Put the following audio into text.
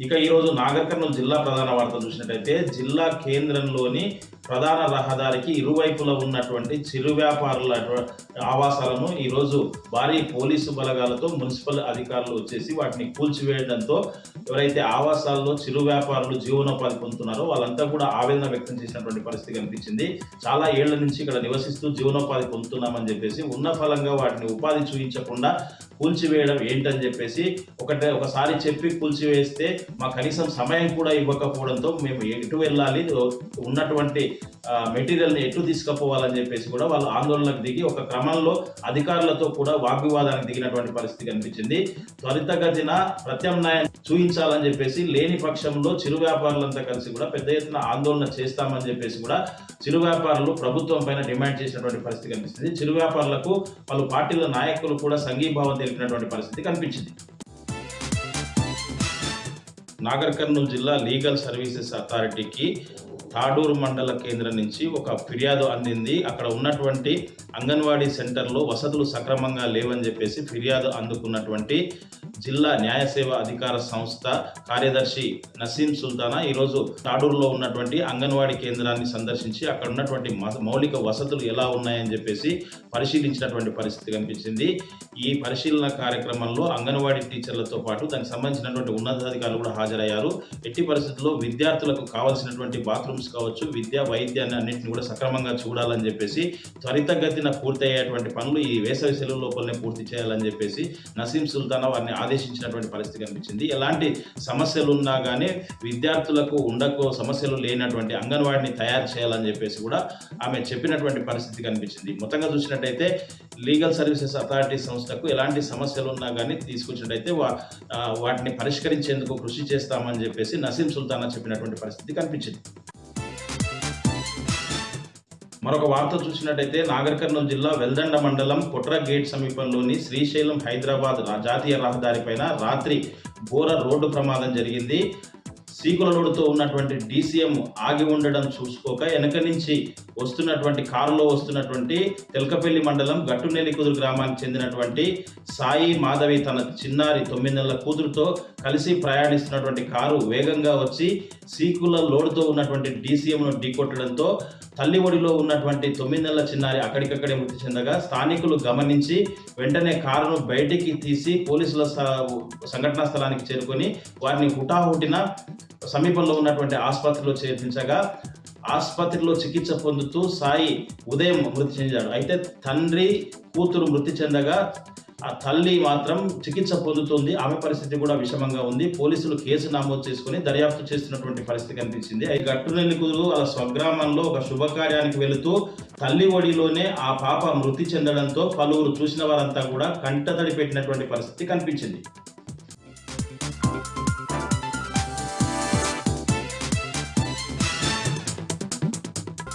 ఇక ఈరోజు నాగర్ కర్నూలు జిల్లా ప్రధాన వార్త చూసినట్టయితే జిల్లా కేంద్రంలోని ప్రధాన రహదారికి ఇరువైపులా ఉన్నటువంటి చిరు వ్యాపారుల ఆవాసాలను ఈరోజు భారీ పోలీసు బలగాలతో మున్సిపల్ అధికారులు వచ్చేసి వాటిని కూల్చివేయడంతో ఎవరైతే ఆవాసాల్లో చిరు వ్యాపారులు జీవనోపాధి పొందుతున్నారో వాళ్ళంతా కూడా ఆవేదన వ్యక్తం చేసినటువంటి పరిస్థితి కనిపించింది. చాలా ఏళ్ల నుంచి ఇక్కడ నివసిస్తూ జీవనోపాధి పొందుతున్నామని చెప్పేసి ఉన్న ఫలంగా వాటిని ఉపాధి చూపించకుండా కూల్చివేయడం ఏంటని చెప్పేసి ఒకసారి చెప్పి కూల్చివేస్తే మా కనీసం సమయం కూడా ఇవ్వకపోవడంతో మేము ఎటు వెళ్ళాలి, ఉన్నటువంటి మెటీరియల్ని ఎటు తీసుకుపోవాలని చెప్పేసి కూడా వాళ్ళు ఆందోళనకు దిగి ఒక క్రమంలో అధికారులతో కూడా వాగ్వివాదానికి దిగినటువంటి పరిస్థితి కనిపించింది. త్వరితగతిన ప్రత్యామ్నాయం చూపించాలని చెప్పేసి లేని పక్షంలో చిరు వ్యాపారులంతా కలిసి కూడా పెద్ద ఎత్తున ఆందోళన చేస్తామని చెప్పేసి కూడా చిరు వ్యాపారులు ప్రభుత్వం పైన డిమాండ్ చేసినటువంటి పరిస్థితి కనిపిస్తుంది. చిరు వ్యాపారులకు పలు పార్టీల నాయకులు కూడా సంఘీభావం తెలిపినటువంటి పరిస్థితి కనిపించింది. నాగర్ కర్నూలు జిల్లా లీగల్ సర్వీసెస్ అథారిటీకి తాడూరు మండల కేంద్రం నుంచి ఒక ఫిర్యాదు అందింది. అక్కడ ఉన్నటువంటి అంగన్వాడీ సెంటర్లో వసతులు సక్రమంగా లేవని చెప్పేసి ఫిర్యాదు అందుకున్నటువంటి జిల్లా న్యాయ సేవ అధికార సంస్థ కార్యదర్శి నసీం సుల్తానా ఈరోజు తాడూరులో ఉన్నటువంటి అంగన్వాడీ కేంద్రాన్ని సందర్శించి అక్కడ ఉన్నటువంటి మౌలిక వసతులు ఎలా ఉన్నాయని చెప్పేసి పరిశీలించినటువంటి పరిస్థితి కనిపించింది. ఈ పరిశీలన కార్యక్రమంలో అంగన్వాడీ టీచర్లతో పాటు దానికి సంబంధించినటువంటి ఉన్నతాధికారులు కూడా హాజరయ్యారు. ఎట్టి పరిస్థితుల్లో విద్యార్థులకు కావాల్సినటువంటి బాత్రూమ్స్ కావచ్చు, విద్యా వైద్యాన్ని అన్నింటినీ కూడా సక్రమంగా చూడాలని చెప్పేసి త్వరితగతిన పూర్తి అయ్యేటువంటి పనులు ఈ వేసవి సెలవు లోపలనే పూర్తి చేయాలని చెప్పేసి నసీం సుల్తానా వారిని ఆదేశించినటువంటి పరిస్థితి కనిపించింది. ఎలాంటి సమస్యలు ఉన్నా కానీ విద్యార్థులకు సమస్యలు లేనటువంటి అంగన్వాడిని తయారు చేయాలని చెప్పేసి కూడా ఆమె చెప్పినటువంటి పరిస్థితి కనిపించింది. మొత్తంగా చూసినట్టయితే లీగల్ సర్వీసెస్ అథారిటీ సంస్థకు ఎలాంటి సమస్యలు ఉన్నా కానీ తీసుకొచ్చినట్టయితే వాటిని పరిష్కరించేందుకు కృషి చేస్తామని చెప్పేసి నసీం సుల్తానా చెప్పినటువంటి పరిస్థితి కనిపించింది. మరొక వార్త చూసినట్టయితే నాగర్ కర్నూలు జిల్లా వెల్దండ మండలం కొట్ర గేట్ సమీపంలోని శ్రీశైలం హైదరాబాద్ జాతీయ రహదారిపైన రాత్రి ఘోర రోడ్డు ప్రమాదం జరిగింది. సీకులలోడుతో ఉన్నటువంటి డీసీఎం ఆగి ఉండడం చూసుకోక వెనక నుంచి కారులో వస్తున్నటువంటి తెల్కపల్లి మండలం గట్టునేలికుదురు గ్రామానికి చెందినటువంటి సాయి మాధవి తన చిన్నారి 9 నెలల కూతురుతో కలిసి ప్రయాణిస్తున్నటువంటి కారు వేగంగా వచ్చి సీకుల లోడుతో ఉన్నటువంటి డీసీఎంను ఢీకొట్టడంతో తల్లి ఒడిలో ఉన్నటువంటి 9 నెలల చిన్నారి అక్కడికక్కడే మృతి చెందగా స్థానికులు గమనించి వెంటనే కారును బయటికి తీసి పోలీసుల సంఘటనా స్థలానికి చేరుకొని వారిని హుటాహుటిన సమీపంలో ఉన్నటువంటి ఆసుపత్రిలో చేర్పించగా ఆసుపత్రిలో చికిత్స పొందుతూ సాయి ఉదయం మృతి చెందాడు. అయితే తండ్రి కూతురు మృతి చెందగా ఆ తల్లి మాత్రం చికిత్స పొందుతుంది. ఆమె పరిస్థితి కూడా విషమంగా ఉంది. పోలీసులు కేసు నమోదు చేసుకుని దర్యాప్తు చేస్తున్నటువంటి పరిస్థితి కనిపించింది. ఈ గట్టునెల్లికుదురు వాళ్ళ స్వగ్రామంలో ఒక శుభకార్యానికి వెళుతూ తల్లి ఒడిలోనే ఆ పాప మృతి చెందడంతో పలువురు చూసిన వారంతా కూడా కంటతడి పెట్టినటువంటి పరిస్థితి కనిపించింది.